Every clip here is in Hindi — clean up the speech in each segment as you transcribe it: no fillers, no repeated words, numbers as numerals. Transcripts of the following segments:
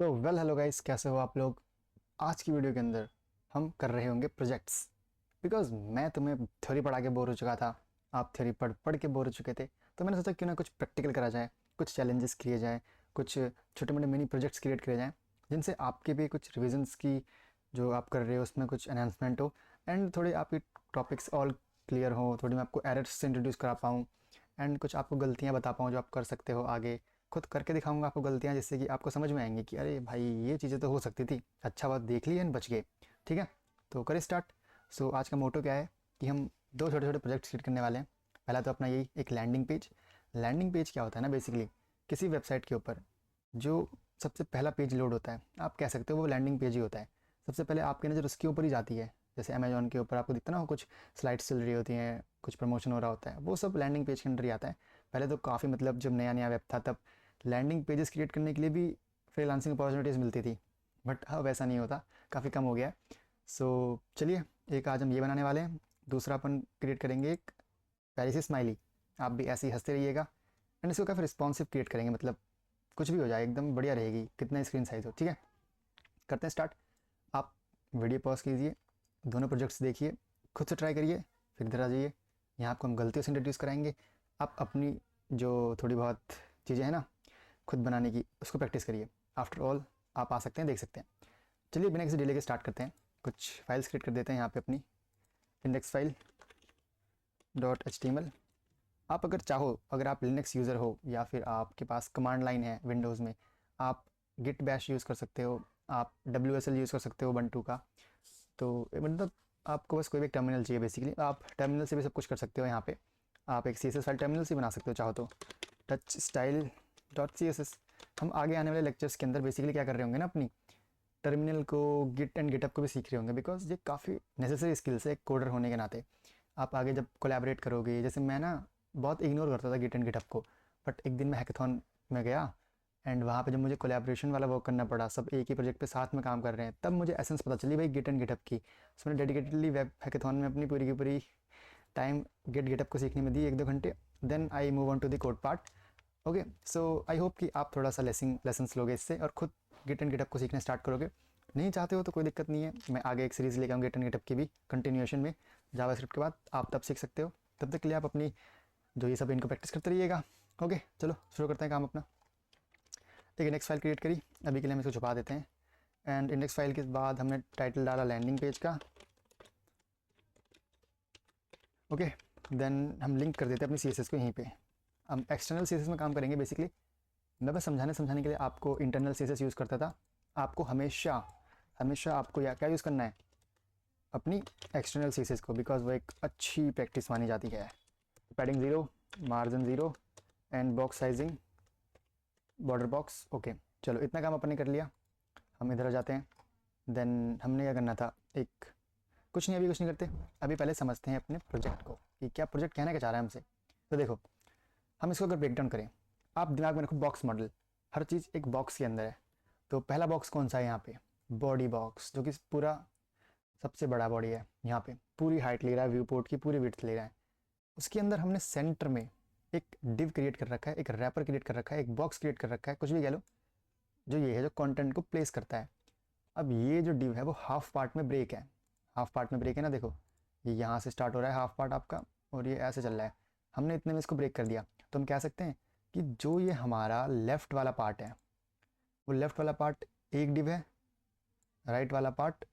तो हेलो गाइस, कैसे हो आप लोग। आज की वीडियो के अंदर हम कर रहे होंगे प्रोजेक्ट्स। बिकॉज मैं तुम्हें थ्योरी पढ़ा के बोर हो चुका था, आप थ्योरी पढ़ पढ़ के बोर हो चुके थे। तो मैंने सोचा क्यों ना कुछ प्रैक्टिकल करा जाए, कुछ चैलेंजेस किए जाए, कुछ छोटे मोटे मिनी प्रोजेक्ट्स क्रिएट किए जाएँ, जिनसे आपके भी कुछ रिविजन्स की जो आप कर रहे हो उसमें कुछ एनहांसमेंट हो, एंड थोड़े आपके टॉपिक्स ऑल क्लियर हो, थोड़ी मैं आपको एरर्स से इंट्रोड्यूस करा पाऊँ, एंड कुछ आपको गलतियाँ बता पाऊँ जो आप कर सकते हो आगे। खुद करके दिखाऊंगा आपको गलतियाँ, जिससे कि आपको समझ में आएंगी कि अरे भाई ये चीज़ें तो हो सकती थी, अच्छा बात देख ली एंड बच गए। ठीक है, तो करें स्टार्ट। सो आज का मोटो क्या है कि हम दो छोटे छोटे प्रोजेक्ट्स क्रिएट करने वाले हैं। पहला तो अपना यही एक लैंडिंग पेज। लैंडिंग पेज क्या होता है ना, बेसिकली किसी वेबसाइट के ऊपर जो सबसे पहला पेज लोड होता है, आप कह सकते हो वो लैंडिंग पेज ही होता है। सबसे पहले आपकी नज़र उसके ऊपर ही जाती है। जैसे अमेजोन के ऊपर आपको दिखता ना हो, कुछ स्लाइड्स चल रही होती हैं, कुछ प्रमोशन हो रहा होता है, वो सब लैंडिंग पेज के अंदर ही आता है। पहले तो काफ़ी मतलब जब नया नया वेब था तब लैंडिंग पेजेस क्रिएट करने के लिए भी फ्रीलांसिंग अपॉर्चुनिटीज़ मिलती थी, बट अब वैसा नहीं होता, काफ़ी कम हो गया है। सो चलिए, एक आज हम ये बनाने वाले हैं। दूसरा अपन क्रिएट करेंगे एक प्यारी सी स्माइली। आप भी ऐसे ही हंसते रहिएगा, एंड इसको काफ़ी रिस्पॉन्सिव क्रिएट करेंगे, मतलब कुछ भी हो जाए एकदम बढ़िया रहेगी, कितना स्क्रीन साइज़ हो। ठीक है, करते हैं स्टार्ट। आप वीडियो पॉज कीजिए, दोनों प्रोजेक्ट्स देखिए, खुद से ट्राई करिए, फिर इधर आ जाइए। यहाँ आपको हम गलतियों से इंट्रोड्यूस कराएंगे। आप अपनी जो थोड़ी बहुत चीज़ें हैं ना खुद बनाने की, उसको प्रैक्टिस करिए। आफ्टर ऑल आप आ सकते हैं, देख सकते हैं। चलिए बिना किसी डिले के स्टार्ट करते हैं। कुछ फाइल्स क्रिएट कर देते हैं यहाँ पे अपनी। Index file .html। आप अगर चाहो, अगर आप लिनक्स यूज़र हो या फिर आपके पास कमांड लाइन है विंडोज़ में, आप गिट बैश यूज़ कर सकते हो, आप WSL यूज़ कर सकते हो ubuntu का। तो मतलब आपको बस कोई भी एक टर्मिनल चाहिए। बेसिकली आप टर्मिनल से भी सब कुछ कर सकते हो। यहाँ पे आप एक CSS फाइल टर्मिनल से बना सकते हो चाहो तो, टच स्टाइल .css। हम आगे आने वाले लेक्चर्स के अंदर बेसिकली क्या कर रहे होंगे ना, अपनी टर्मिनल को, गिट एंड गिटअप को भी सीख रहे होंगे, बिकॉज ये काफ़ी नेसेसरी स्किल्स है एक कोडर होने के नाते। आप आगे जब कोलैबोरेट करोगे, जैसे मैं ना बहुत इग्नोर करता था गिट एंड गिटअप को, बट एक दिन मैं हैकाथॉन में गया, एंड वहाँ पे जब मुझे कोलैबोरेशन वाला वर्क करना पड़ा, सब एक ही प्रोजेक्ट पे साथ में काम कर रहे हैं, तब मुझे एसेंस पता चली भाई गिट एंड गिटअप की। उसमें डेडिकेटेडली वेब हैकाथॉन में अपनी पूरी की पूरी टाइम गिट गिटअप को सीखने में दी, 1-2 घंटे। Then I move on to the code part. Okay, so I hope कि आप थोड़ा सा लेसन्स लोगे इससे और खुद गिट एंड गिटअप को सीखना स्टार्ट करोगे। नहीं चाहते हो तो कोई दिक्कत नहीं है, मैं आगे एक सीरीज़ लेके आऊँगा गिट एंड गिटअप की भी कंटिन्यूएशन में, जावास्क्रिप्ट के बाद। आप तब सीख सकते हो, तब तक के लिए आप अपनी जो ये सब इनको प्रैक्टिस करते रहिएगा। ओके चलो शुरू करते हैं काम अपना। एक इंडेक्स फाइल क्रिएट करी, अभी के लिए हम इसको छुपा देते हैं। एंड इंडेक्स फाइल के बाद हमने टाइटल डाला लैंडिंग पेज का। ओके, देन हम लिंक कर देते हैं अपनी CSS को यहीं पे। हम एक्सटर्नल CSS में काम करेंगे बेसिकली। मैं बस समझाने के लिए आपको इंटरनल CSS यूज़ करता था। आपको हमेशा हमेशा आपको या क्या यूज़ करना है, अपनी एक्सटर्नल CSS को, बिकॉज वो एक अच्छी प्रैक्टिस मानी जाती है। Padding 0, margin 0, and box sizing border box. Okay चलो, इतना काम अपन ने कर लिया। हम इधर आ जाते हैं। देन हमने क्या करना था, एक कुछ नहीं, अभी कुछ नहीं करते। अभी पहले समझते हैं अपने प्रोजेक्ट को कि क्या प्रोजेक्ट कहना क्या चाह रहा है हमसे। तो देखो, हम इसको अगर ब्रेक डाउन करें, आप दिमाग में रखो बॉक्स मॉडल। हर चीज़ एक बॉक्स के अंदर है। तो पहला बॉक्स कौन सा है यहाँ पे, बॉडी बॉक्स, जो कि पूरा सबसे बड़ा बॉडी है। यहाँ पे पूरी हाइट ले रहा है, व्यू पोर्ट की पूरी विड्थ ले रहा है। उसके अंदर हमने सेंटर में एक डिव क्रिएट कर रखा है, एक रैपर क्रिएट कर रखा है, एक बॉक्स क्रिएट कर रखा है, कुछ भी कह लो, जो ये है जो कंटेंट को प्लेस करता है। अब ये जो डिव है वो हाफ पार्ट में ब्रेक है। हाफ पार्ट में ब्रेक है ना, देखो ये यहाँ से स्टार्ट हो रहा है हाफ पार्ट आपका, और ये ऐसे चल रहा है। हमने इतने में इसको ब्रेक कर दिया, तो हम कह सकते हैं कि जो ये हमारा लेफ़्ट वाला पार्ट है, वो लेफ़्ट वाला पार्ट एक डिव है, राइट वाला पार्ट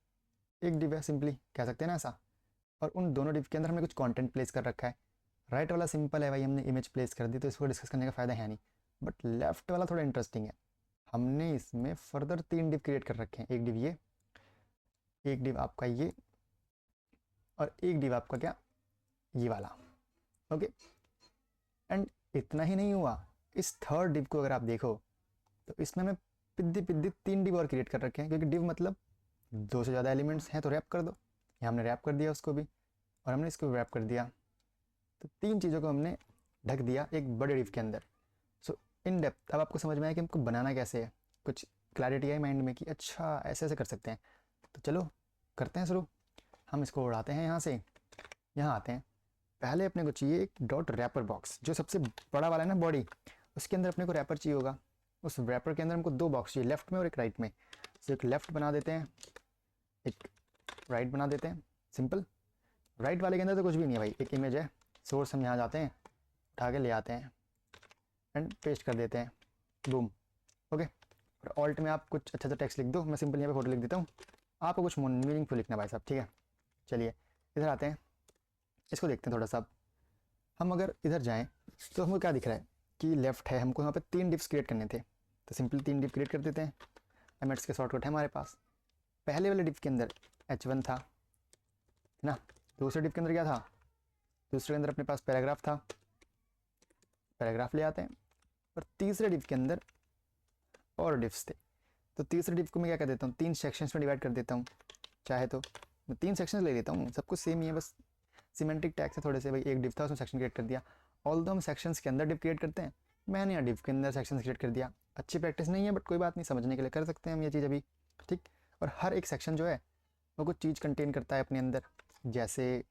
एक डिव है, सिंपली कह सकते हैं ना ऐसा। और उन दोनों डिव के अंदर हमने कुछ कंटेंट प्लेस कर रखा है। राइट वाला सिंपल है भाई, हमने इमेज प्लेस कर दी, तो इसको डिस्कस करने का फ़ायदा है नहीं। बट लेफ्ट वाला थोड़ा इंटरेस्टिंग है। हमने इसमें फर्दर 3 डिव क्रिएट कर रखे हैं, एक डिव ये, एक डिव आपका ये, और एक डिव आपका क्या, ये वाला। ओके, एंड इतना ही नहीं हुआ, इस थर्ड डिव को अगर आप देखो तो इसमें मैं पिद्दी पिद्दी 3 डिव और क्रिएट कर रखे हैं, क्योंकि डिव मतलब 2 से ज़्यादा एलिमेंट्स हैं तो रैप कर दो। यहाँ हमने रैप कर दिया उसको भी, और हमने इसको रैप कर दिया। तो 3 चीज़ों को हमने ढक दिया एक बड़े डिव के अंदर। सो इन डेप्थ अब आपको समझ में आया कि हमको बनाना कैसे है, कुछ क्लैरिटी आई माइंड में कि अच्छा ऐसे ऐसे कर सकते हैं। तो चलो करते हैं शुरू। हम इसको उड़ाते हैं यहाँ से, यहाँ आते हैं। पहले अपने को चाहिए एक डॉट रैपर बॉक्स, जो सबसे बड़ा वाला है ना बॉडी, उसके अंदर अपने को रैपर चाहिए होगा। उस रैपर के अंदर हमको दो बॉक्स चाहिए, लेफ्ट में और एक राइट में। तो एक लेफ्ट बना देते हैं, एक राइट बना देते हैं, सिंपल। राइट वाले के अंदर तो कुछ भी नहीं है भाई, एक इमेज है, सोर्स हम यहाँ जाते हैं, उठा के ले आते हैं एंड पेस्ट कर देते हैं, बूम, ओके। और ऑल्ट में आप कुछ अच्छा सा टेक्स्ट लिख दो, मैं सिंपल यहाँ पे फोटो लिख देता हूँ, आपको कुछ मीनिंगफुल लिखना भाई साहब, ठीक है। चलिए इधर आते हैं, इसको देखते हैं थोड़ा सा। हम अगर इधर जाएँ तो हमको क्या दिख रहा है कि लेफ्ट है, हमको यहाँ पे 3 डिव्स क्रिएट करने थे, तो सिंपल 3 डिव क्रिएट कर देते हैं। एमएट्स के शॉर्टकट है हमारे पास। पहले वाले डिव के अंदर H1 था, है ना। दूसरे डिव के अंदर क्या था, दूसरे के अंदर अपने पास पैराग्राफ था, पैराग्राफ ले आते हैं। और तीसरे डिव के अंदर और डिव्स थे, तो तीसरे डिव को मैं क्या कर देता हूँ, 3 सेक्शंस में डिवाइड कर देता हूँ। चाहे तो मैं 3 सेक्शंस ले लेता हूँ, सब कुछ सेम ही है, बस सिमेंटिक टैग से थोड़े से, भाई एक डिव था उसमें सेक्शन क्रिएट कर दिया। ऑल दो हम सेक्शंस के अंदर डिव क्रिएट करते हैं, मैंने यहाँ डिव के अंदर सेक्शंस क्रिएट कर दिया। अच्छी प्रैक्टिस नहीं है बट कोई बात नहीं, समझने के लिए कर सकते हैं हम ये चीज़ अभी, ठीक। और हर एक सेक्शन जो है वो कुछ चीज़ कंटेन करता है अपने अंदर, जैसे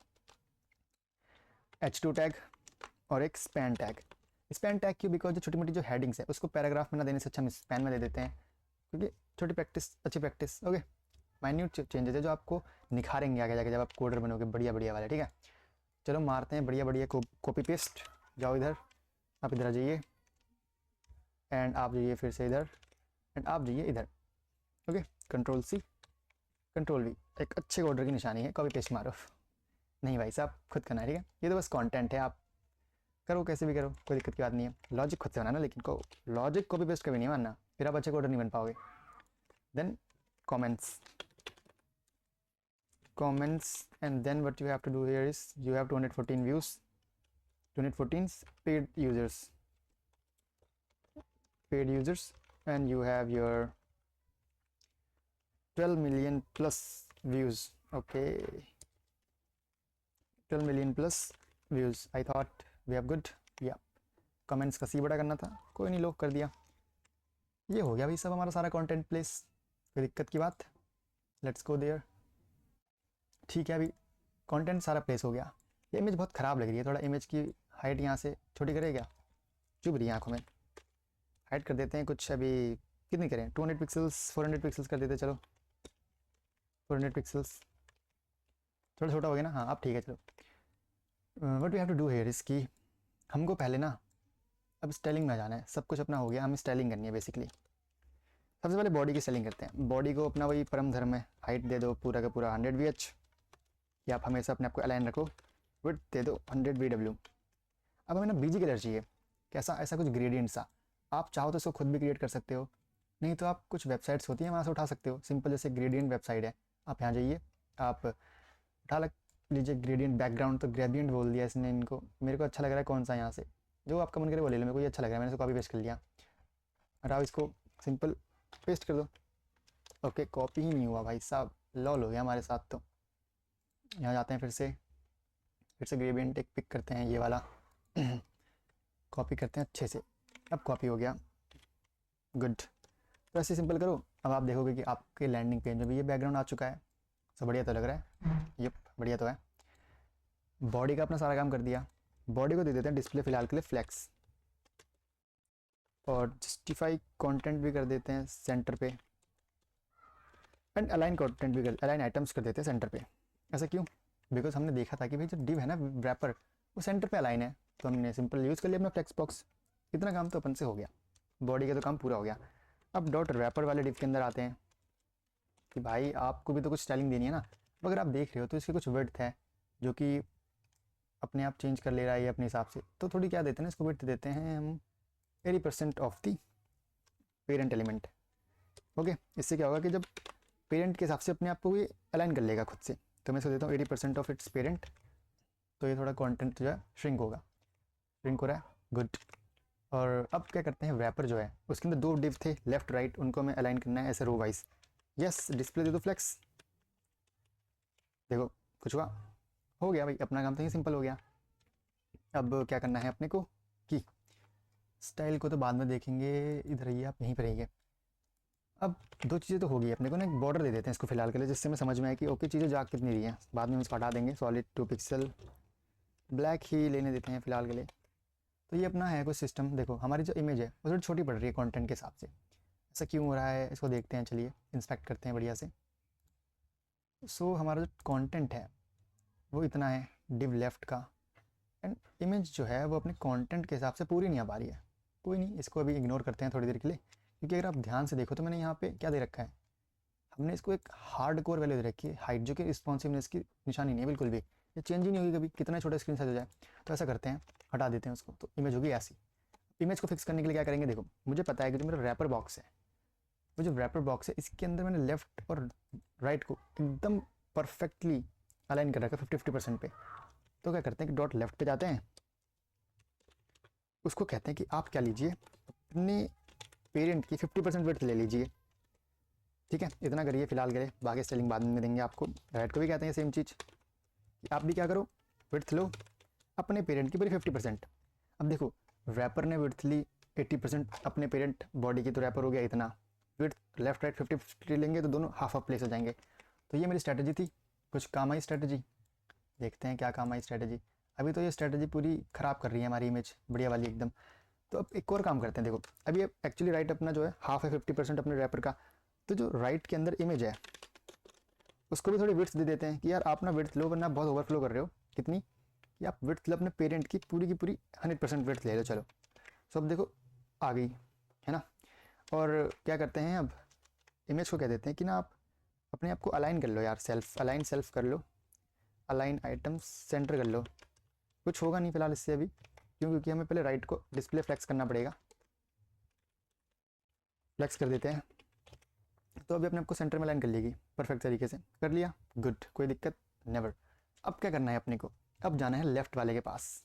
H2 टैग और एक स्पैन टैग। स्पैन टैग क्यों, बिकॉज जो छोटी मोटी जो हेडिंग्स है उसको पैराग्राफ में ना देने से अच्छा हम स्पैन में दे देते हैं, क्योंकि छोटी प्रैक्टिस अच्छी प्रैक्टिस, ओके। माइन्यूट चेंजेस है जो आपको निखारेंगे आगे जाके जब आप कोडर बनोगे, बढ़िया बढ़िया वाले, ठीक है। चलो मारते हैं बढ़िया बढ़िया कॉपी पेस्ट। जाओ इधर, आप इधर आ जाइए एंड आप जाइए फिर से इधर एंड आप जाइए इधर, okay. Control C control V, एक अच्छे ऑर्डर की निशानी है, कॉपी पेस्ट मारो। नहीं भाई साहब खुद करना है, ठीक है। ये तो बस कंटेंट है, आप करो कैसे भी करो, कोई दिक्कत की बात नहीं है। लॉजिक खुद से बनाना, लेकिन लॉजिक कॉपी पेस्ट कभी नहीं मानना, फिर आप अच्छे कोडर नहीं बन पाओगे। Then comments and then what you have to do here is you have 214 views, 214 paid users, and you have your 12 million plus views, okay, 12 million plus views. I thought we have good, yeah। comments का C बड़ा करना था, कोई नहीं, लो कर दिया। ये हो गया भाई सब हमारा सारा कंटेंट प्लेस, कोई दिक्कत की बात। लेट्स गो देयर, ठीक है। अभी कंटेंट सारा प्लेस हो गया। ये इमेज बहुत ख़राब लग रही है, थोड़ा इमेज की हाइट यहाँ से छोटी करेगा, चुभ रही है आँखों में, हाइट कर देते हैं कुछ। अभी कितनी करें, 200 पिक्सल्स 400 पिक्सल्स कर देते, चलो 400 पिक्सल्स, थोड़ा छोटा हो गया ना, हाँ अब ठीक है। चलो what we have to do here is कि हमको पहले ना अब स्टाइलिंग में जाना है। सब कुछ अपना हो गया, हमें स्टाइलिंग करनी है बेसिकली। सबसे पहले बॉडी की स्टाइलिंग करते हैं। बॉडी को अपना वही परम धर्म है, हाइट दे दो पूरा का पूरा 100 VH, या आप हमेशा अपने आप को अलाइन रखो, विड्थ दे दो 100 VW। अब हमें ना बीजी कलर चाहिए, कैसा, ऐसा कुछ ग्रेडियंट सा। आप चाहो तो इसको खुद भी क्रिएट कर सकते हो, नहीं तो आप कुछ वेबसाइट्स होती हैं वहाँ से उठा सकते हो, सिंपल जैसे ग्रेडियंट वेबसाइट है, आप यहाँ जाइए, आप उठा लीजिए ग्रेडियंट बैकग्राउंड। तो ग्रेडियंट बोल दिया इसने इनको, मेरे को अच्छा लग रहा है कौन सा, यहाँ से जो आपका मन करे वो ले लो, मेरे को ये अच्छा लग रहा है, मैंने इसको कॉपी पेस्ट कर लिया। और आप इसको सिंपल पेस्ट कर दो, ओके। कॉपी ही नहीं हुआ भाई साहब, लॉल हो गया हमारे साथ। तो यहाँ जाते हैं, फिर से ग्रेडियंट एक पिक करते हैं, ये वाला कॉपी करते हैं अच्छे से, अब कॉपी हो गया, गुड। तो ऐसे सिंपल करो, अब आप देखोगे कि आपके लैंडिंग पेज में भी ये बैकग्राउंड आ चुका है। सब बढ़िया तो लग रहा है, यप बढ़िया तो है। बॉडी का अपना सारा काम कर दिया, बॉडी को दे देते हैं डिस्प्ले फिलहाल के लिए फ्लैक्स, और जस्टिफाई कंटेंट भी कर देते हैं सेंटर पे, एंड अलाइन कंटेंट भी अलाइन आइटम्स कर देते हैं सेंटर पे। ऐसा क्यों, बिकॉज हमने देखा था कि भाई जो डिव है ना रैपर, वो सेंटर पे अलाइन है, तो हमने सिंपल यूज़ कर लिया अपना फ्लेक्स बॉक्स। इतना काम तो अपन से हो गया, बॉडी का तो काम पूरा हो गया। अब डॉट रैपर वाले डिव के अंदर आते हैं कि भाई आपको भी तो कुछ स्टाइलिंग देनी है ना। अगर आप देख रहे हो तो इसकी कुछ विड्थ है जो कि अपने आप चेंज कर ले रहा है ये अपने हिसाब से, तो थोड़ी क्या देते हैं ना, इसको विड्थ देते हैं हम 80% of the parent element, okay. इससे क्या होगा कि जब पेरेंट के हिसाब से अपने आप को ये अलाइन कर लेगा खुद से, तो मैं इसको देता हूँ 80% ऑफ इट्स पेरेंट, तो ये थोड़ा कंटेंट जो है श्रिंक होगा, श्रिंक हो रहा है, गुड। और अब क्या करते हैं, रैपर जो है उसके अंदर 2 डिव थे लेफ्ट राइट, उनको हमें अलाइन करना है ऐसे रो वाइज। यस, डिस्प्ले दे दो फ्लेक्स, देखो कुछ हुआ, हो गया भाई, अपना काम तो ही सिंपल हो गया। अब क्या करना है अपने को कि स्टाइल को तो बाद में देखेंगे, इधर रहिए आप, यहीं पर रहिए। अब 2 चीज़ें तो हो गई अपने को ना, एक बॉर्डर दे देते हैं इसको फिलहाल के लिए, जिससे हमें समझ में आए कि ओके चीज़ें जा कितनी रही हैं, बाद में हम इसको हटा देंगे। सॉलिड 2 पिक्सल ब्लैक ही लेने देते हैं फिलहाल के लिए। तो ये अपना है कुछ सिस्टम। देखो हमारी जो इमेज है वो थोड़ी छोटी पड़ रही है कंटेंट के हिसाब से, ऐसा क्यों हो रहा है इसको देखते हैं, चलिए इंस्पेक्ट करते हैं बढ़िया से। सो हमारा जो कंटेंट है वो इतना है डिव लेफ्ट का, एंड इमेज जो है वो अपने कंटेंट के हिसाब से पूरी नहीं आ पा रही है। कोई नहीं, इसको अभी इग्नोर करते हैं थोड़ी देर के लिए, क्योंकि अगर आप ध्यान से देखो तो मैंने यहाँ पे क्या दे रखा है, हमने इसको एक हार्ड कोर वैल्यू दे रखी है, हाइट, जो कि रिस्पॉन्सिवनेस की निशानी नहीं है बिल्कुल भी, ये चेंज ही नहीं होगी कभी, कितना छोटा स्क्रीन साइज हो जाए। तो ऐसा करते हैं, हटा देते हैं उसको, तो इमेज होगी ऐसी। इमेज को फिक्स करने के लिए क्या करेंगे, देखो मुझे पता है कि जो मेरा रैपर बॉक्स है, वो जो रैपर बॉक्स है इसके अंदर मैंने लेफ्ट और राइट को एकदम परफेक्टली अलाइन कर रखा है 50-50% पे। तो क्या करते हैं कि डॉट लेफ्ट पे जाते हैं, उसको कहते हैं कि आप क्या लीजिए, अपने पेरेंट की 50% विड्थ ले लीजिए, ठीक है, इतना करिए फिलहाल के लिए, बाकी स्टाइलिंग बाद में देंगे आपको। राइट को भी कहते हैं सेम चीज़, कि आप भी क्या करो, विड्थ लो अपने पेरेंट की पूरी 50%। अब देखो रैपर ने विड्थ ली 80% अपने पेरेंट बॉडी की, तो रैपर हो गया इतना, विड्थ लेफ्ट राइट 50-50 लेंगे तो दोनों हाफ ऑफ प्लेस हो जाएंगे। तो ये मेरी स्ट्रैटेजी थी, कुछ काम आई स्ट्रैटेजी, देखते हैं क्या काम आई स्ट्रैटेजी। अभी तो ये स्ट्रैटेजी पूरी ख़राब कर रही है हमारी इमेज, बढ़िया वाली एकदम। तो अब एक और काम करते हैं, देखो अभी एक्चुअली राइट अपना जो है हाफ है 50% अपने रैपर का, तो जो राइट के अंदर इमेज है उसको भी थोड़ी विड्थ दे देते हैं कि यार आप ना विड्थ लो, वरना बहुत ओवरफ्लो कर रहे हो। कितनी कि आप विड्थ लो अपने पेरेंट की पूरी 100% विड्थ ले लो, चलो। सो अब देखो आ गई है ना। और क्या करते हैं, अब इमेज को कह देते हैं कि ना आप अपने आप को अलाइन कर लो यार, सेल्फ अलाइन, सेल्फ कर लो, अलाइन आइटम्स सेंटर कर लो। कुछ होगा नहीं फिलहाल इससे अभी, क्यों, क्योंकि हमें पहले राइट को डिस्प्ले फ्लेक्स करना पड़ेगा। फ्लेक्स कर देते हैं, तो अभी अपने आप को सेंटर में लाइन कर लेगी परफेक्ट तरीके से, कर लिया, गुड, कोई दिक्कत नेवर। अब क्या करना है अपने को, अब जाना है लेफ्ट वाले के पास।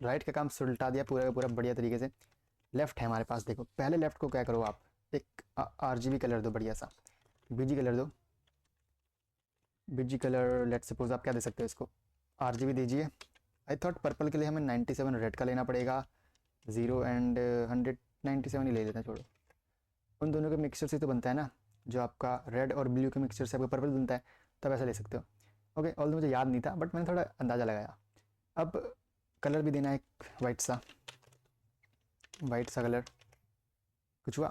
राइट का काम सुलटा दिया पूरा का पूरा बढ़िया तरीके से, लेफ्ट है हमारे पास। देखो पहले लेफ्ट को क्या करो, आप एक RGB कलर दो बढ़िया सा, BG कलर दो, BG कलर लेट सपोज आप क्या दे सकते हो इसको, RGB दीजिए। आई थॉट पर्पल के लिए हमें 97 रेड का लेना पड़ेगा, 0 एंड 197 ही ले लेते हैं, छोड़ो, उन दोनों के मिक्सचर से तो बनता है ना, जो आपका रेड और ब्लू के मिक्सचर से आपका पर्पल बनता है, तब ऐसा ले सकते हो। ओके, ऑल मुझे याद नहीं था बट मैंने थोड़ा अंदाज़ा लगाया। अब कलर भी देना है एक वाइट सा कलर। कुछ हुआ,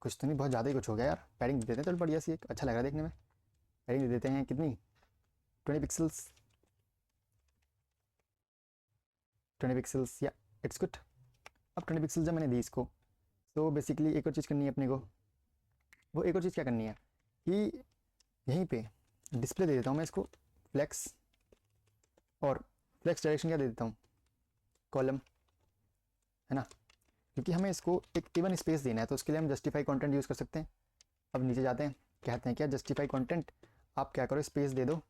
कुछ तो नहीं, बहुत ज़्यादा ही कुछ हो गया यार। पैडिंग दे देते हैं चलो बढ़िया सी, एक अच्छा लग रहा है देखने में। पैडिंग दे देते हैं कितनी, 20 पिक्सल्स, 20 पिक्सल्स, या इट्स गुड। अब 20 पिक्सल्स जब मैंने दी इसको, तो बेसिकली एक और चीज़ करनी है अपने को। वो एक और चीज़ क्या करनी है कि यहीं पे डिस्प्ले दे देता हूँ मैं इसको फ्लेक्स, और फ्लेक्स डायरेक्शन क्या दे देता हूँ, कॉलम, है ना, क्योंकि हमें इसको एक इवन स्पेस देना है, तो उसके लिए हम जस्टिफाई कंटेंट यूज़ कर सकते हैं। अब नीचे जाते हैं, कहते हैं क्या, जस्टिफाई कंटेंट, आप क्या करो स्पेस दे दो,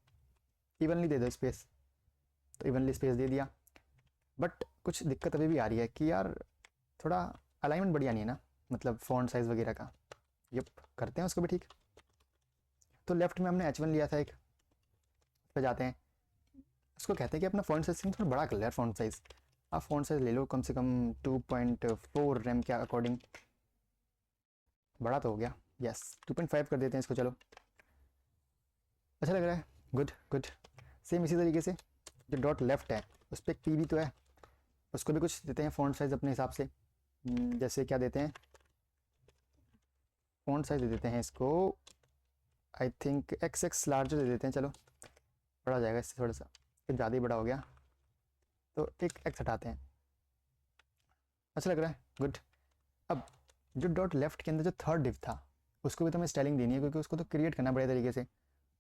इवनली दे दो स्पेस, तो इवनली स्पेस दे दिया। बट कुछ दिक्कत अभी भी आ रही है कि यार थोड़ा अलाइनमेंट बढ़िया नहीं है ना, मतलब फ़ॉन्ट साइज़ वगैरह का। यप, करते हैं उसको भी ठीक। तो लेफ्ट में हमने H1 लिया था एक, पे जाते हैं, उसको कहते हैं कि अपना फ़ॉन्ट साइज़ थोड़ा बड़ा कर ले यार, फ़ॉन्ट साइज़ आप फ़ॉन्ट साइज़ ले लो कम से कम 2.4 रैम के अकॉर्डिंग, बड़ा तो हो गया, यस 2.5 कर देते हैं इसको, चलो अच्छा लग रहा है, गुड गुड। सेम इसी तरीके से जो डॉट लेफ्ट है उस पर एक P भी तो है, उसको भी कुछ देते हैं फ़ॉन्ट साइज़ अपने हिसाब से। जैसे क्या देते हैं, फ़ॉन्ट साइज़ दे देते हैं इसको, आई थिंक XX लार्जर दे देते हैं, चलो बड़ा जाएगा इससे थोड़ा सा, फिर ज़्यादा ही बड़ा हो गया, तो एक X हटाते हैं, अच्छा लग रहा है, गुड। अब जो डॉट लेफ्ट के अंदर जो थर्ड डिव था उसको भी तो हमें स्टाइलिंग देनी है, क्योंकि उसको तो क्रिएट करना बढ़िया तरीके से।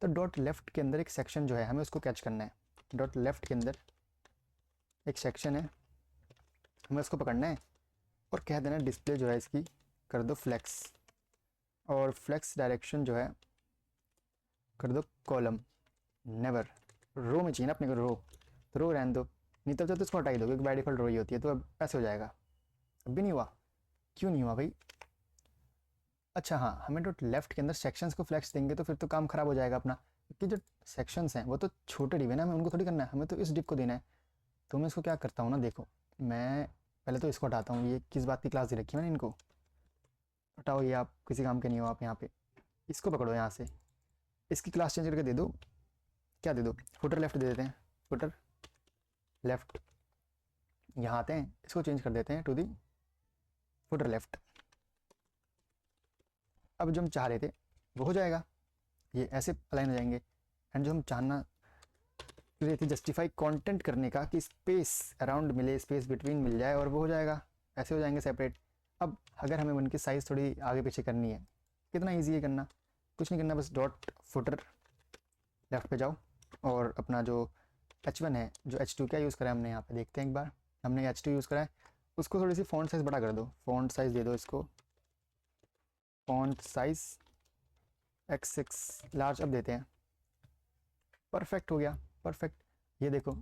तो डॉट लेफ्ट के अंदर एक सेक्शन जो है हमें उसको कैच करना है, डॉट लेफ्ट के अंदर एक सेक्शन है, हमें उसको पकड़ना है और कह देना डिस्प्ले जो है इसकी कर दो फ्लेक्स, और फ्लेक्स डायरेक्शन जो है कर दो कॉलम, नेवर रो में चाहिए ना अपने को, रो तो रो रहने दो, नहीं तो इसको हटाई दो क्योंकि बाय डिफॉल्ट रो ही होती है, तो अब ऐसे हो जाएगा। अब भी नहीं हुआ, क्यों नहीं हुआ भाई, अच्छा हाँ, हमें डॉट लेफ्ट के अंदर सेक्शंस को फ्लेक्स देंगे तो फिर तो काम खराब हो जाएगा अपना, क्योंकि जो सेक्शंस हैं वो तो छोटे डिव है ना, हमें उनको थोड़ी करना है, हमें तो इस डिव को देना है। तो मैं इसको क्या करता हूँ ना, देखो मैं पहले तो इसको हटाता हूँ, ये किस बात की क्लास दे रखी है मैंने इनको, हटाओ ये, आप किसी काम के नहीं हो आप यहाँ पे, इसको पकड़ो यहाँ से, इसकी क्लास चेंज करके दे दो, क्या दे दो, फुटर लेफ्ट दे देते हैं, फुटर लेफ्ट, यहाँ आते हैं, इसको चेंज कर देते हैं टू दी फुटर लेफ्ट। अब जो हम चाह रहे थे वो हो जाएगा, ये ऐसे अलाइन हो जाएंगे। एंड जो हम चाहना रहे थे जस्टिफाई कंटेंट करने का कि स्पेस अराउंड मिले, स्पेस बिटवीन मिल जाए, और वो हो जाएगा, ऐसे हो जाएंगे सेपरेट। अब अगर हमें उनकी साइज़ थोड़ी आगे पीछे करनी है, कितना ईजी है करना, कुछ नहीं करना, बस डॉट फुटर लेफ्ट पे जाओ और अपना जो H1 है, जो H2 क्या यूज़ करा है हमने यहाँ पे, देखते हैं एक बार। हमने H2 यूज़ करा है, उसको थोड़ी सी फ़ॉन्ट साइज़ बड़ा कर दो, फ़ॉन्ट साइज़ दे दो इसको, फ़ॉन्ट साइज़ X6 लार्ज अब देते हैं। परफेक्ट हो गया, परफेक्ट। ये देखो,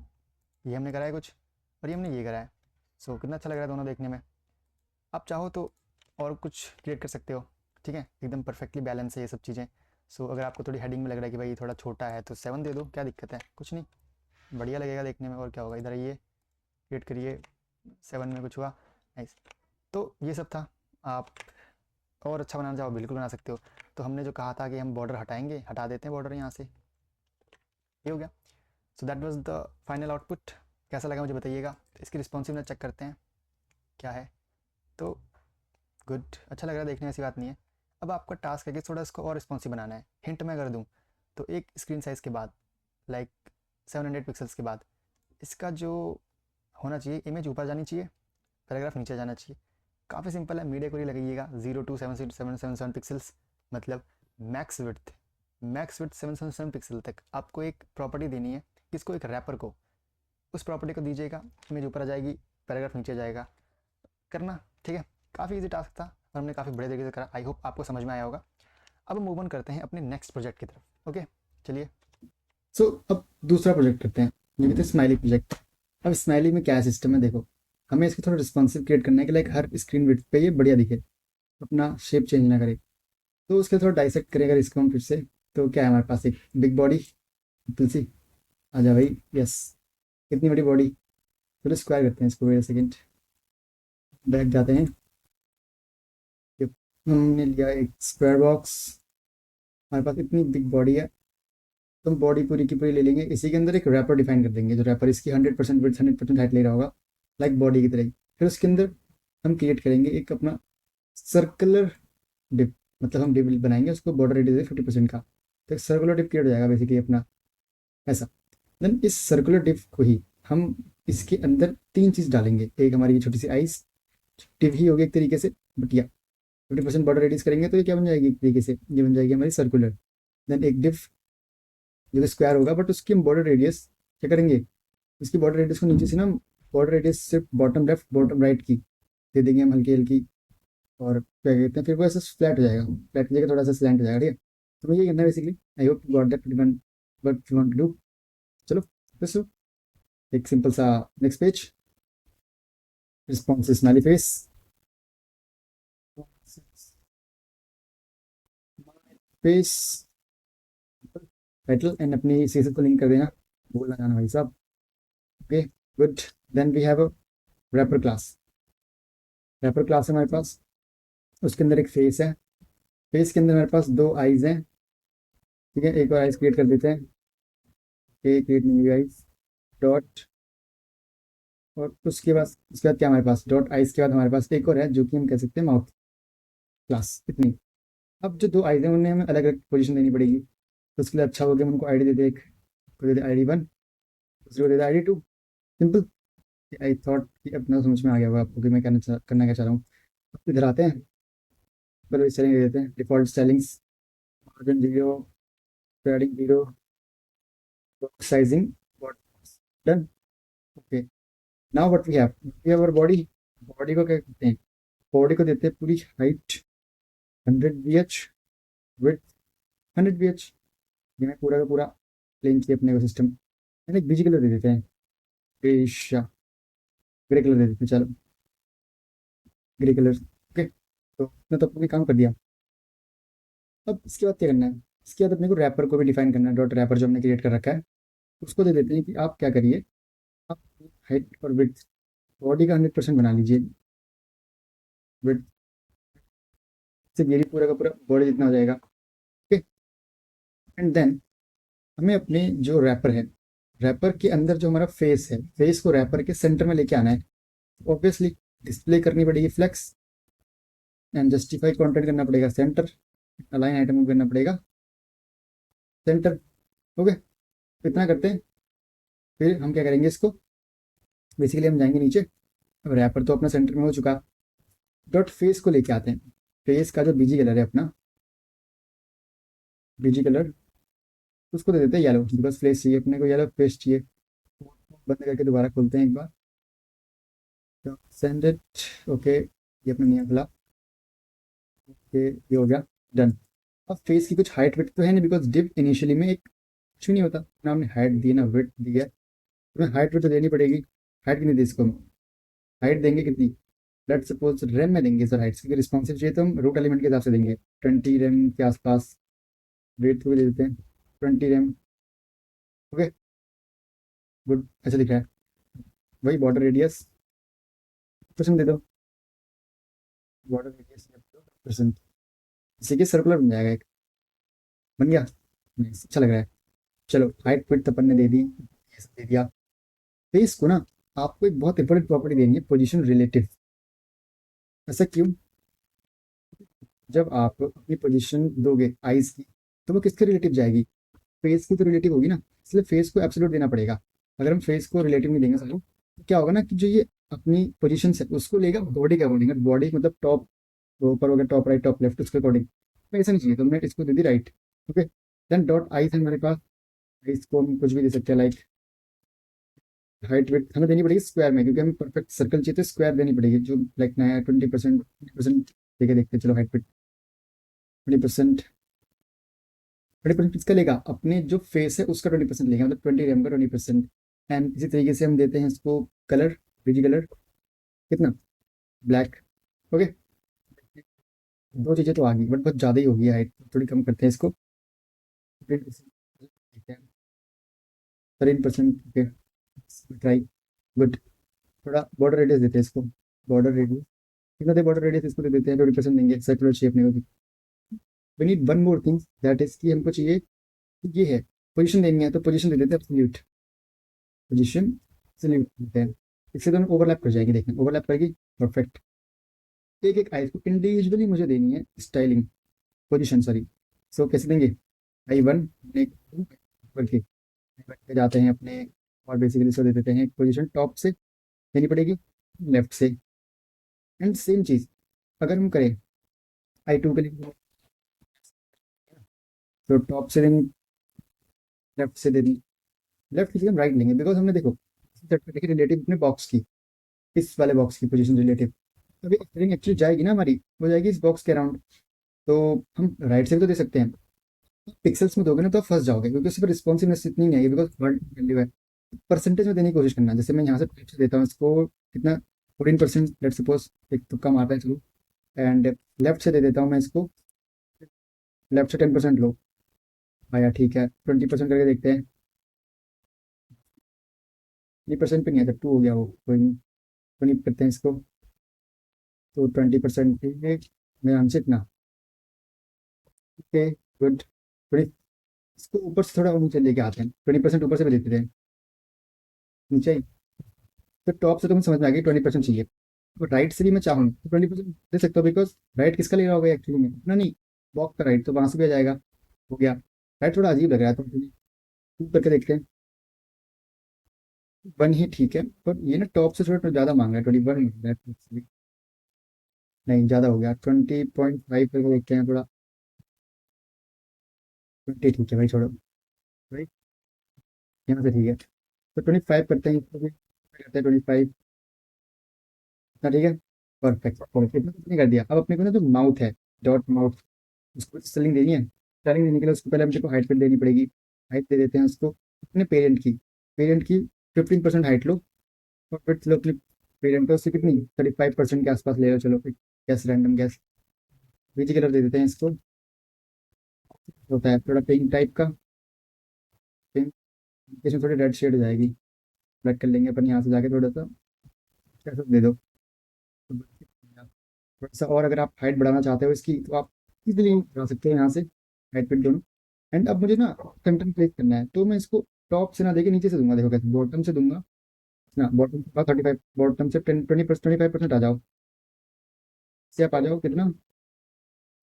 ये हमने करा है कुछ और ये हमने ये करा है। सो कितना अच्छा लग रहा है दोनों देखने में। आप चाहो तो और कुछ क्रिएट कर सकते हो, ठीक है, एकदम परफेक्टली बैलेंस है ये सब चीज़ें। सो अगर आपको थोड़ी हेडिंग में लग रहा है कि भाई ये थोड़ा छोटा है तो 7 दे दो, क्या दिक्कत है, कुछ नहीं, बढ़िया लगेगा देखने में। और क्या होगा, इधर ये क्रिएट करिए, 7 में कुछ हुआ, नाइस। तो ये सब था। आप और अच्छा बनाना चाहो बिल्कुल बना सकते हो। तो हमने जो कहा था कि हम बॉर्डर हटाएंगे, हटा देते हैं बॉर्डर यहाँ से, ये हो गया। So that was the final output. कैसा लगा मुझे बताइएगा। इसकी रिस्पॉन्सिवनेस चेक करते हैं क्या है। तो गुड, अच्छा लग रहा है देखने में, ऐसी बात नहीं है। अब आपका टास्क है कि थोड़ा इसको और रिस्पॉन्सिव बनाना है। हिंट मैं कर दूँ तो एक स्क्रीन साइज़ के बाद, लाइक 700 पिक्सल्स के बाद, इसका जो होना चाहिए, इमेज ऊपर जानी चाहिए, पैराग्राफ नीचे जाना चाहिए। काफ़ी सिंपल है, मीडिया क्वेरी लगाइएगा 0 to 777 पिक्सल्स, मतलब मैक्स विड्थ 777 पिक्सल तक आपको एक प्रॉपर्टी देनी है। किसको, एक रैपर को। उस प्रॉपर्टी को दीजिएगा, इमेज ऊपर आ जाएगी, पैराग्राफ नीचे जाएगा, करना, ठीक है। काफ़ी इजी टास्क था और हमने काफ़ी बड़े तरीके से करा। आई होप आपको समझ में आया होगा। अब मूव ऑन करते हैं अपने नेक्स्ट प्रोजेक्ट की तरफ। ओके, चलिए। सो अब दूसरा प्रोजेक्ट करते हैं, जो कहते हैं स्माइली प्रोजेक्ट। अब स्माइली में क्या सिस्टम है, देखो, हमें इसको थोड़ा रिस्पॉन्सिव क्रिएट करना है कि लाइक हर स्क्रीन विड्थ पे ये बढ़िया दिखे, अपना शेप चेंज ना करे। तो उसके थोड़ा डाइसेक्ट करेगा इसको हम फिर से। तो क्या है हमारे पास, एक बिग बॉडी, तुलसी आ जा भाई, यस। कितनी बड़ी बॉडी, थोड़ा स्क्वायर करते हैं इसको, वेट सेकेंड, बैक जाते हैं। ये हमने लिया एक स्क्वायर बॉक्स, हमारे पास इतनी बिग बॉडी है, तो हम बॉडी पूरी की पूरी ले लेंगे। इसी के अंदर एक रैपर डिफाइन कर देंगे, जो रैपर इसकी 100% विड्थ 100% हाइट ले रहा होगा, लाइक बॉडी की तरह ही। फिर उसके अंदर हम क्रिएट करेंगे एक अपना सर्कुलर डिप, मतलब हम डिप बनाएंगे, उसको बॉर्डर रेडियस है 50% का। तो एक सर्कुलर डिप क्रिएट हो जाएगा बेसिकली अपना, ऐसा। देन इस सर्कुलर डिप को ही हम इसके अंदर तीन चीज़ डालेंगे। एक हमारी ये छोटी सी आइस टिप ही होगी एक तरीके से, बट या 50% बॉर्डर रेडियस करेंगे तो ये क्या बन जाएगी एक तरीके से, ये बन जाएगी हमारी सर्कुलर। देन एक डिप जो स्क्वायर होगा, बट उसकी हम बॉर्डर रेडियस क्या करेंगे, उसकी बॉर्डर रेडियस को नीचे से ना, बॉर्डर रेडियस सिर्फ बॉटम लेफ्ट बॉटम राइट की दे देंगे हम, हल्की हल्की। और क्या कहते हैं, फिर वो ऐसा फ्लैट हो जाएगा, फ्लैट हो जाएगा, थोड़ा सा स्लैंट हो जाएगा, ठीक है। तो मैं ये करना है basically. I hope you got that what you want to do. चलो बस एक सिंपल सा next page, response smiley face, face title, and अपनी सीएसएस को लिंक कर देना, भूल ना जाना भाई साहब। Okay, good. Then we have a wrapper class. Wrapper class है हमारे पास, उसके अंदर एक फेस है, फेस के अंदर हमारे पास दो आईज हैं, ठीक है। एक और आइज क्रिएट कर देते हैं, एक क्रिएट न्यू आइज डॉट, और उसके बाद क्या हमारे पास, डॉट आइज के बाद हमारे पास एक और है जो कि हम कह सकते हैं माउथ क्लास, इतनी। अब जो दो आइज हैं उन्हें हमें अलग अलग पोजीशन देनी पड़ेगी। तो उसके लिए अच्छा हो गया, हम उनको आईडी दे दे, एक को दे दे ID1, दूसरे को दे दे ID2, सिंपल। आई थॉट कि अपना समझ में आ गया होगा आपको कि मैं करना क्या चाह रहा हूँ। अब इधर आते हैं, पहले स्टाइलिंग दे देते हैं, default stylings, margin 0, padding 0, box sizing, done. Okay, now what we have our body. Body को क्या कहते हैं, बॉडी को देते हैं पूरी हाइट 100 VH, विड्थ 100 VH। ये मैं पूरा का पूरा प्लेन किया अपने को सिस्टम, मैंने एक बीजी कलर दे देते हैं, ग्रे कलर दे देते हैं, चलो ग्रे कलर। ओके, तो मैं तो अपने काम कर दिया। अब इसके बाद क्या करना है, इसके बाद अपने को रैपर को भी डिफाइन करना है। डॉट रैपर जो हमने क्रिएट कर रखा है, उसको दे देते हैं कि आप क्या करिए, आप हाइट और विड्थ बॉडी का 100% बना लीजिए, विड्थ सिर्फ ये भी पूरा का पूरा बॉडी जितना हो जाएगा। ओके, एंड देन हमें अपने जो रैपर है, रैपर के अंदर जो हमारा फेस है, फेस को रैपर के सेंटर में लेके आना है। ऑब्वियसली डिस्प्ले करनी पड़ेगी फ्लेक्स, एंड जस्टिफाई कंटेंट करना पड़ेगा सेंटर, अलाइन आइटम करना पड़ेगा सेंटर। ओके, इतना करते हैं। फिर हम क्या करेंगे इसको, बेसिकली हम जाएंगे नीचे। अब रैपर तो अपना सेंटर में हो चुका। डॉट फेस को लेके आते हैं। फेस का जो बीजी कलर है अपना, बीजी कलर, उसको दे देते हैं येलो, बिकॉज फेस चाहिए अपने को, येलो फेस चाहिए। बंद करके दोबारा खोलते हैं एक बार, तो सेंड इट। ओके, ये अपना नया खुला। ओके, ये हो गया डन। अब फेस की कुछ हाइट वेट तो है नहीं, बिकॉज डिप इनिशियली में एक कुछ भी नहीं होता ना, हमने हाइट दी ना वेट दी है, तो हाइट वेट तो देनी पड़ेगी। हाइट कितनी दी इसको, हाइट देंगे कितनी, लेट्स सपोज रैम में देंगे सर हाइट्स, क्योंकि रिस्पॉन्सिव चाहिए तो हम रूट एलिमेंट के हिसाब से देंगे 20 रैम के आसपास। वेट को भी दे देते हैं 20 रैम। ओके, गुड, अच्छा दिख रहा है। वही बॉर्डर रेडियस परसेंट दे दो, बॉर्डर रेडियस परसेंट, इसी के सर्कुलर बन जाएगा एक। बन गया, Nice, अच्छा लग रहा है। चलो हाइट फिट अपन ने दे दी, ये सब दे दिया। फेस को ना आपको एक बहुत इंपॉर्टेंट प्रॉपर्टी देनी है, पोजीशन रिलेटिव। ऐसा क्यों, जब आप अपनी पोजीशन दोगे आइज की, तो वो किसके रिलेटिव जाएगी, फेस की तो रिलेटिव होगी ना, इसलिए फेस को एब्सोल्यूट देना पड़ेगा। अगर हम फेस को रिलेटिव नहीं देंगे सबको, तो क्या होगा ना कि जो ये अपनी पोजीशन है उसको लेगा बॉडी के अकॉर्डिंग, बॉडी मतलब टॉप ऊपर हो गया, टॉप राइट टॉप लेफ्ट, उसके अकॉर्डिंग। तो ऐसा नहीं चाहिए, तो हमने इसको दे दी राइट। ओके, देन डॉट आई है हमारे पास, इसको हम कुछ भी दे सकते हैं, लाइक हाइट वेट हमें देनी पड़ेगी स्क्वायर में, क्योंकि हमें परफेक्ट सर्कल चाहिए तो स्क्वायर देनी पड़ेगी, जो लाइक नया 20% देके देखते हैं। चलो हाइट वेट 20%, 20% किसका लेगा, अपने जो फेस है उसका 20% लेगा, मतलब 20 रैम का 20%। एंड इसी तरीके से हम देते हैं इसको कलर, बीजी कलर कितना, ब्लैक। ओके, दो चीज़ें तो आ गई, बट बहुत ज़्यादा ही होगी हाइट, थोड़ी कम करते हैं इसको 13%। Okay, try, good. थोड़ा बॉर्डर रेडियस देते हैं इसको, बॉर्डर रेडियस कितना दे, बॉर्डर रेडियस इसको दे देते हैं 20% देंगे, सर्कुलर शेप नहीं होगी। We need one more thing, that is कि हमको चाहिए, ये है पोजीशन देनी है, तो पोजीशन दे देते हैं एब्सोल्यूट, पोजीशन एब्सोल्यूट देते हैं। इससे दोनों ओवरलैप कर जाएगी, देखना ओवरलैप करेगी, परफेक्ट। एक एक आई को इंडिविजुअली मुझे देनी है स्टाइलिंग, पोजीशन सॉरी। सो कैसे देंगे, I1 बल्कि पे जाते हैं अपने, और बेसिकली इसको दे देते हैं पोजीशन टॉप से देनी पड़ेगी, लेफ्ट से। एंड सेम चीज़ अगर हम करें I2 के लिए, तो टॉप से देनी, लेफ्ट से देनी, लेफ्ट की जगह हम राइट लेंगे, बिकॉज हमने देखो देखिए रिलेटिव अपने बॉक्स की, इस वाले बॉक्स की पोजीशन रिलेटिव, अभी स्ट्रिंग एक्चुअली जाएगी ना हमारी, वो जाएगी इस बॉक्स के अराउंड। तो हम राइट से भी तो दे सकते हैं, पिक्सल्स में दोगे ना तो आप फंस जाओगे, क्योंकि उस पर रिस्पॉन्सिवनेस इतनी नहीं आएगी, बिकॉज वर्ड वैल्यू है। परसेंटेज में देने की कोशिश करना, जैसे मैं यहाँ से टाइप से देता हूँ इसको कितना, 14%, लेट सपोज, एक तुक्का मारता है चलो। एंड लेफ्ट से दे देता हूँ मैं इसको, लेफ्ट से 10% लो, आया ठीक है, 20% करके देखते हैं। 3% पे नहीं आता, 2 हो गया वो, कोई नहीं, 20 करते हैं इसको, तो 20% पे मेरा आंसर इतना। Okay, good. 20, इसको ऊपर से थोड़ा नीचे लेके आते हैं, 20% ऊपर से भी देते हैं नीचे ही। तो टॉप से तो मुझे समझ में आ गई 20% चाहिए, तो राइट से भी मैं चाहूँ तो 20% दे सकता हूँ, बिकॉज राइट किसका ले रहा होगा एक्चुअली में, अपना नहीं, बॉक्स का राइट, तो वहाँ से भी आ जाएगा। हो गया, राइट थोड़ा अजीब लग रहा है, तो टू करके देखते हैं। वन ही ठीक है, पर ये ना टॉप से थोड़ा ज़्यादा मांग रहा है, 21 नहीं ज़्यादा हो गया, 20.5 करके देखते हैं थोड़ा। 20 ठीक है भाई, छोड़ो भाई, यहाँ से ठीक है, तो 25 करते हैं, इसको भी करते हैं 25, इतना ठीक है, परफेक्ट। इतना कुछ नहीं कर दिया, अब अपने को ना जो माउथ है, डॉट माउथ, उसको स्पेलिंग देनी है। स्पेलिंग देने के लिए उसको पहले हमको हाइट पे देनी पड़ेगी। हाइट दे देते हैं उसको अपने पेरेंट की, 15% हाइट लो, और फिर लो अपने पेरेंट का, उससे कितनी 35% के आसपास ले लो, चलो फिर guess, random guess. BG colour दे देते हैं इसको, होता है थोड़ा पिंक टाइप का, पिंक, इसमें थोड़ी रेड शेड हो जाएगी, ब्लैक कर लेंगे अपन यहाँ से जाके थोड़ा सा, कैसा दे दो थोड़ा सा। और अगर आप हाइट बढ़ाना चाहते हो इसकी, तो आप इजीली बढ़ा सकते हो यहाँ से, हाइट पिट दोनों। एंड अब मुझे ना कंटेंट प्लेस करना है, तो मैं इसको टॉप से ना देके नीचे से दूंगा, देखो कैसे बॉटम से दूंगा, ना बॉटम का 35, बॉटम से 25% आ जाओ, से आप आ जाओ कितना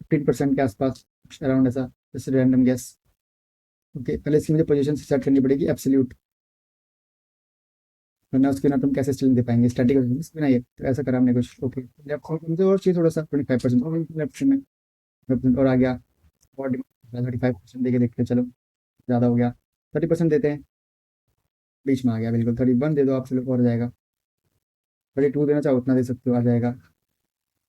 15% के आसपास अराउंड, ऐसा जैसे रैंडम गैस। ओके, पहले इसकी मुझे पोजीशन सेट करनी पड़ेगी एब्सोल्यूट, वरना उसके बिना तुम कैसे स्टिलिंग दे पाएंगे, स्टैटिक बिना ये, तो ऐसा करा हमने कुछ। ओके, लेफ्ट साइड मुझे और चाहिए थोड़ा सा 25% और लेफ्ट में 5% और आ गया। और 35% देके देखते हैं, चलो ज़्यादा हो गया, 30% देते हैं, बीच में आ गया बिल्कुल। 31 दे दो आप, चलो और आ जाएगा। 32 देना चाहो उतना दे सकते हो, आ जाएगा।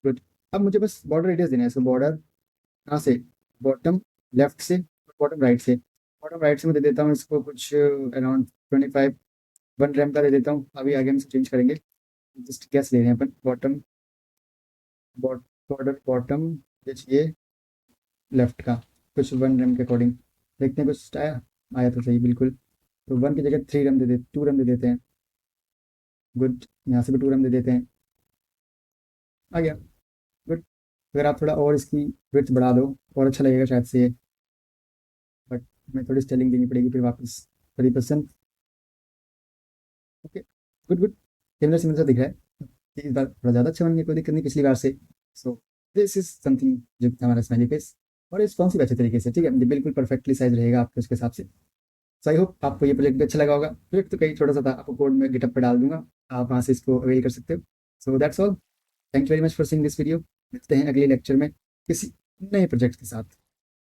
गुड। अब मुझे बस बॉर्डर रेडियस देना है इसको। बॉर्डर कहाँ से, बॉटम लेफ्ट से, बॉटम राइट से। बॉटम राइट से मैं दे देता हूँ इसको कुछ अराउंड 25, 1 रैम का दे देता हूँ। अभी आगे हम चेंज करेंगे, जस्ट गैस ले रहे हैं अपन। बॉटम बॉर्डर बॉटम ये लेफ्ट का कुछ 1 रैम के अकॉर्डिंग देखते हैं, कुछ आया, आया तो सही बिल्कुल। तो 1 की जगह 3 रैम दे दे, 2 रैम दे देते हैं। गुड, यहाँ से भी 2 रैम दे देते हैं, आ गया। गुड। अगर आप थोड़ा और इसकी विड्थ बढ़ा दो और अच्छा लगेगा शायद से ये, बट हमें थोड़ी स्टेलिंग देनी पड़ेगी फिर वापस। 30%। Okay, good good, similar similar सा दिख रहा है। इस बार थोड़ा ज़्यादा अच्छा बनने की कोई दिक्कत नहीं पिछली बार से। सो दिस इज समथिंग जो हमारा स्माइली फेस, और रिस्पॉन्सिव अच्छे तरीके से, ठीक है, बिल्कुल परफेक्टली साइज रहेगा आपके उसके हिसाब से। सो आई होप आपको ये प्रोजेक्ट भी अच्छा लगा होगा। प्रोजेक्ट तो कहीं छोटा सा था, आपको कोड में गिटअप पे डाल दूंगा, आप वहाँ से इसको अवेल कर सकते हो। So that's all, thank you very much for seeing this video. मिलते हैं अगले लेक्चर में किसी नए प्रोजेक्ट के साथ।